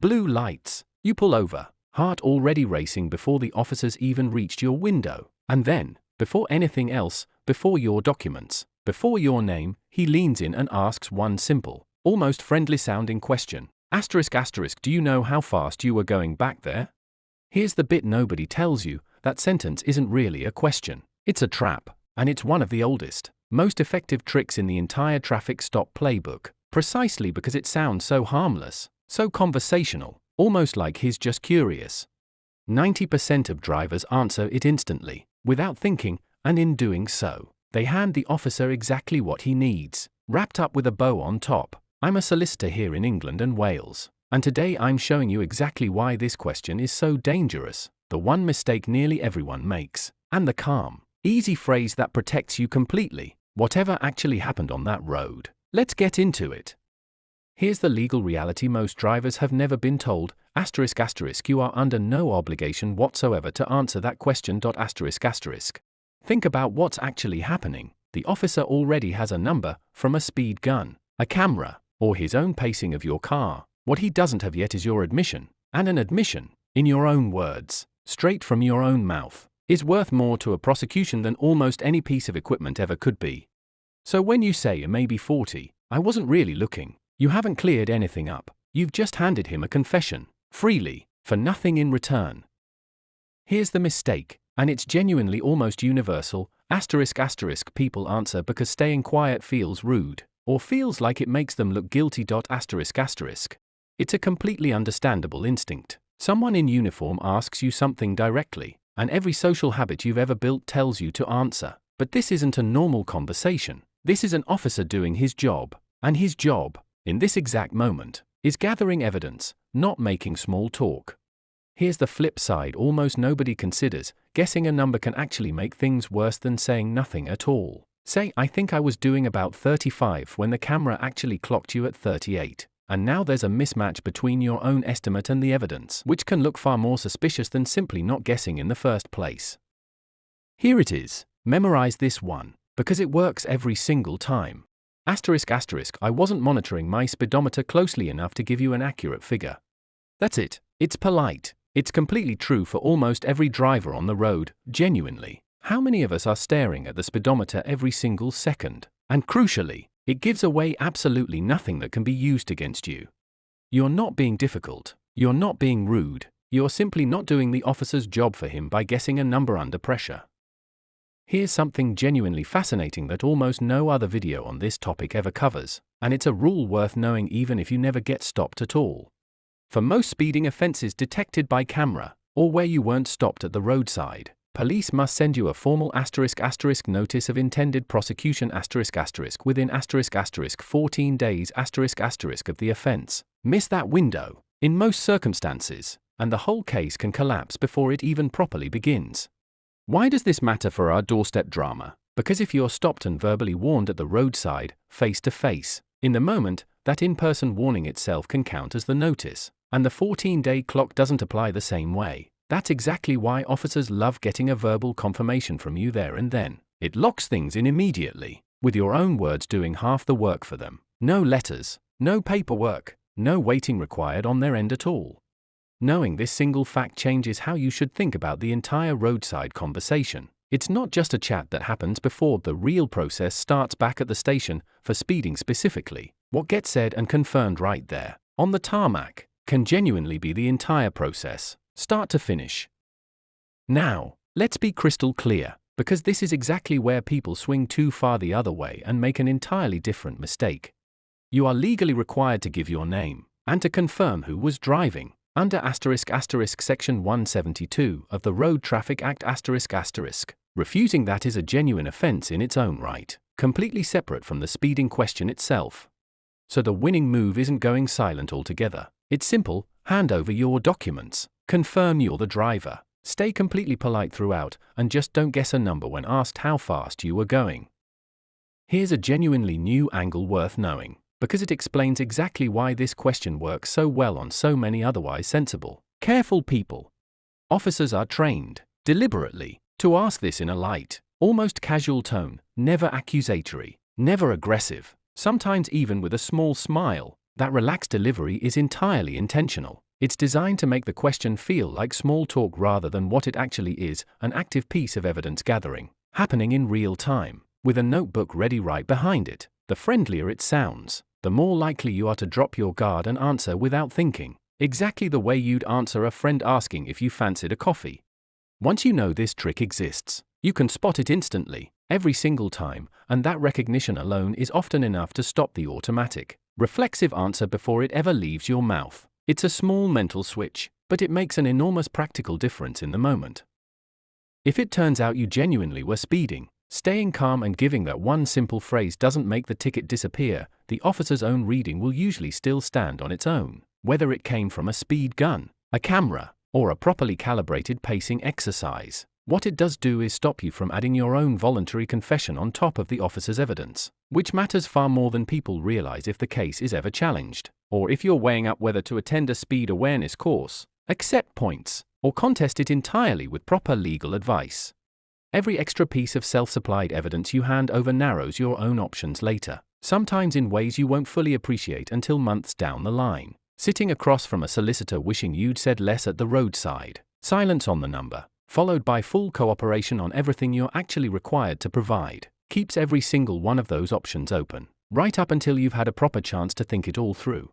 Blue lights. You pull over, heart already racing before the officers even reached your window. And then, before anything else, before your documents, before your name, he leans in and asks one simple, almost friendly-sounding question. Asterisk asterisk, do you know how fast you were going back there? Here's the bit nobody tells you, that sentence isn't really a question. It's a trap, and it's one of the oldest, most effective tricks in the entire traffic stop playbook, precisely because it sounds so harmless, so conversational, almost like he's just curious. 90% of drivers answer it instantly, without thinking, and in doing so, they hand the officer exactly what he needs, wrapped up with a bow on top. I'm a solicitor here in England and Wales, and today I'm showing you exactly why this question is so dangerous, the one mistake nearly everyone makes, and the calm, easy phrase that protects you completely, whatever actually happened on that road. Let's get into it. Here's the legal reality most drivers have never been told, asterisk asterisk, you are under no obligation whatsoever to answer that question. Asterisk asterisk. Think about what's actually happening. The officer already has a number, from a speed gun, a camera, or his own pacing of your car. What he doesn't have yet is your admission, and an admission, in your own words, straight from your own mouth, is worth more to a prosecution than almost any piece of equipment ever could be. So when you say it may be 40, I wasn't really looking, you haven't cleared anything up, you've just handed him a confession, freely, for nothing in return. Here's the mistake, and it's genuinely almost universal, asterisk asterisk, people answer because staying quiet feels rude, or feels like it makes them look guilty. Asterisk asterisk. It's a completely understandable instinct. Someone in uniform asks you something directly, and every social habit you've ever built tells you to answer. But this isn't a normal conversation. This is an officer doing his job, and his job, in this exact moment, is gathering evidence, not making small talk. Here's the flip side almost nobody considers, guessing a number can actually make things worse than saying nothing at all. Say, I think I was doing about 35 when the camera actually clocked you at 38, and now there's a mismatch between your own estimate and the evidence, which can look far more suspicious than simply not guessing in the first place. Here it is. Memorize this one, because it works every single time. Asterisk asterisk, I wasn't monitoring my speedometer closely enough to give you an accurate figure. That's it. It's polite. It's completely true for almost every driver on the road, genuinely. How many of us are staring at the speedometer every single second? And crucially, it gives away absolutely nothing that can be used against you. You're not being difficult. You're not being rude. You're simply not doing the officer's job for him by guessing a number under pressure. Here's something genuinely fascinating that almost no other video on this topic ever covers, and it's a rule worth knowing even if you never get stopped at all. For most speeding offenses detected by camera, or where you weren't stopped at the roadside, police must send you a formal asterisk asterisk notice of intended prosecution asterisk asterisk within asterisk asterisk 14 days asterisk asterisk of the offense. Miss that window, in most circumstances, and the whole case can collapse before it even properly begins. Why does this matter for our doorstep drama? Because if you're stopped and verbally warned at the roadside, face to face, in the moment, that in-person warning itself can count as the notice, and the 14-day clock doesn't apply the same way. That's exactly why officers love getting a verbal confirmation from you there and then. It locks things in immediately, with your own words doing half the work for them. No letters, no paperwork, no waiting required on their end at all. Knowing this single fact changes how you should think about the entire roadside conversation. It's not just a chat that happens before the real process starts back at the station, for speeding specifically. What gets said and confirmed right there, on the tarmac, can genuinely be the entire process, start to finish. Now, let's be crystal clear, because this is exactly where people swing too far the other way and make an entirely different mistake. You are legally required to give your name, and to confirm who was driving, under asterisk asterisk section 172 of the Road Traffic Act asterisk asterisk. Refusing that is a genuine offense in its own right, completely separate from the speeding question itself. So the winning move isn't going silent altogether. It's simple: hand over your documents, confirm you're the driver, stay completely polite throughout, and just don't guess a number when asked how fast you were going. Here's a genuinely new angle worth knowing, because it explains exactly why this question works so well on so many otherwise sensible, careful people. Officers are trained, deliberately, to ask this in a light, almost casual tone, never accusatory, never aggressive, sometimes even with a small smile. That relaxed delivery is entirely intentional. It's designed to make the question feel like small talk rather than what it actually is, an active piece of evidence gathering, happening in real time, with a notebook ready right behind it. The friendlier it sounds, the more likely you are to drop your guard and answer without thinking, exactly the way you'd answer a friend asking if you fancied a coffee. Once you know this trick exists, you can spot it instantly, every single time, and that recognition alone is often enough to stop the automatic, reflexive answer before it ever leaves your mouth. It's a small mental switch, but it makes an enormous practical difference in the moment. If it turns out you genuinely were speeding, staying calm and giving that one simple phrase doesn't make the ticket disappear, the officer's own reading will usually still stand on its own, whether it came from a speed gun, a camera, or a properly calibrated pacing exercise. What it does do is stop you from adding your own voluntary confession on top of the officer's evidence, which matters far more than people realize if the case is ever challenged, or if you're weighing up whether to attend a speed awareness course, accept points, or contest it entirely with proper legal advice. Every extra piece of self-supplied evidence you hand over narrows your own options later, sometimes in ways you won't fully appreciate until months down the line. Sitting across from a solicitor wishing you'd said less at the roadside, silence on the number, followed by full cooperation on everything you're actually required to provide, keeps every single one of those options open, right up until you've had a proper chance to think it all through.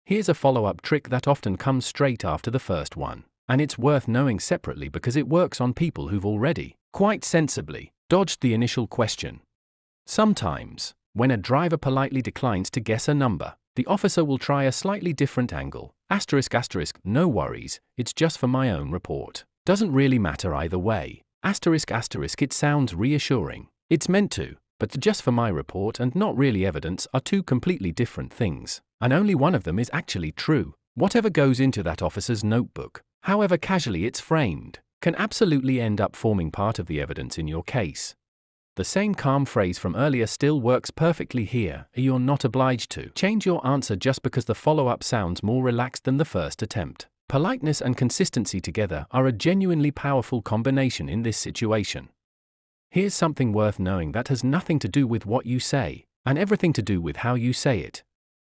Here's a follow-up trick that often comes straight after the first one, and it's worth knowing separately because it works on people who've already, quite sensibly, dodged the initial question. Sometimes, when a driver politely declines to guess a number, the officer will try a slightly different angle. ***, no worries, it's just for my own report. Doesn't really matter either way. ***, it sounds reassuring. It's meant to, but just for my report and not really evidence are two completely different things, and only one of them is actually true. Whatever goes into that officer's notebook, however casually it's framed, can absolutely end up forming part of the evidence in your case. The same calm phrase from earlier still works perfectly here. You're not obliged to change your answer just because the follow-up sounds more relaxed than the first attempt. Politeness and consistency together are a genuinely powerful combination in this situation. Here's something worth knowing that has nothing to do with what you say, and everything to do with how you say it.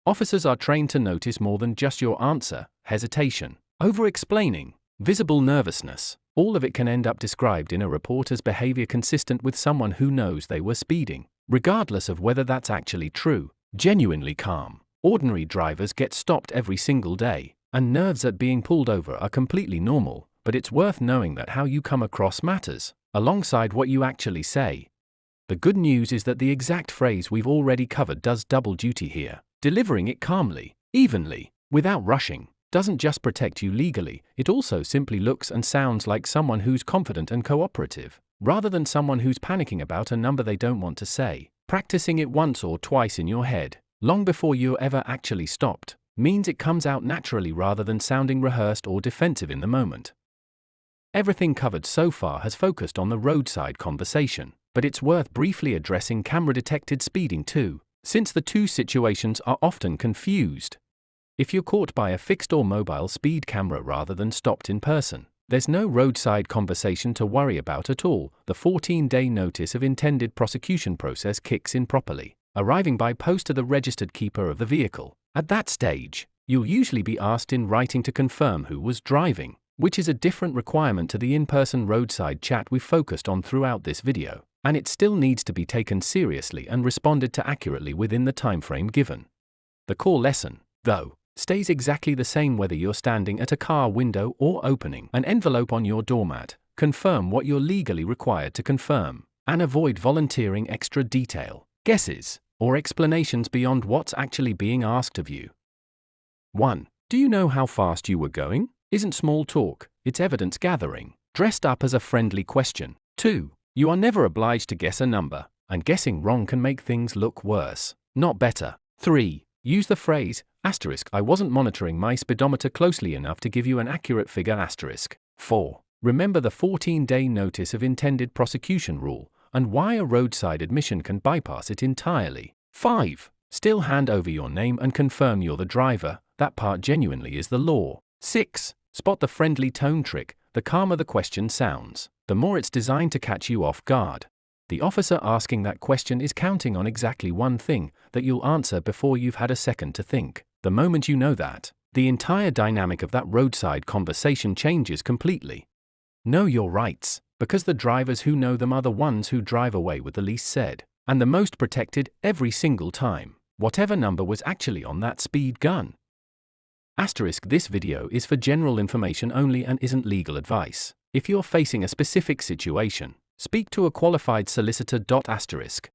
Officers are trained to notice more than just your answer: hesitation, over-explaining, visible nervousness. All of it can end up described in a report as behavior consistent with someone who knows they were speeding, regardless of whether that's actually true. Genuinely calm, ordinary drivers get stopped every single day, and nerves at being pulled over are completely normal, but it's worth knowing that how you come across matters, alongside what you actually say. The good news is that the exact phrase we've already covered does double duty here. Delivering it calmly, evenly, without rushing, doesn't just protect you legally, it also simply looks and sounds like someone who's confident and cooperative, rather than someone who's panicking about a number they don't want to say. Practicing it once or twice in your head, long before you're ever actually stopped, means it comes out naturally rather than sounding rehearsed or defensive in the moment. Everything covered so far has focused on the roadside conversation, but it's worth briefly addressing camera-detected speeding too, since the two situations are often confused. If you're caught by a fixed or mobile speed camera rather than stopped in person, there's no roadside conversation to worry about at all. The 14-day Notice of Intended Prosecution process kicks in properly, arriving by post to the registered keeper of the vehicle. At that stage, you'll usually be asked in writing to confirm who was driving, which is a different requirement to the in-person roadside chat we've focused on throughout this video, and it still needs to be taken seriously and responded to accurately within the timeframe given. The core lesson, though, stays exactly the same whether you're standing at a car window or opening an envelope on your doormat. Confirm what you're legally required to confirm, and avoid volunteering extra detail, guesses, or explanations beyond what's actually being asked of you. 1. Do you know how fast you were going? Isn't small talk, it's evidence gathering, dressed up as a friendly question. 2. You are never obliged to guess a number, and guessing wrong can make things look worse, not better. 3. Use the phrase, I wasn't monitoring my speedometer closely enough to give you an accurate figure. 4. Remember the 14-day Notice of Intended Prosecution rule, and why a roadside admission can bypass it entirely. 5. Still hand over your name and confirm you're the driver, that part genuinely is the law. 6. Spot the friendly tone trick. The calmer the question sounds, the more it's designed to catch you off guard. The officer asking that question is counting on exactly one thing, that you'll answer before you've had a second to think. The moment you know that, the entire dynamic of that roadside conversation changes completely. Know your rights, because the drivers who know them are the ones who drive away with the least said, and the most protected every single time, whatever number was actually on that speed gun. Asterisk, this video is for general information only and isn't legal advice. If you're facing a specific situation, speak to a qualified solicitor. Asterisk.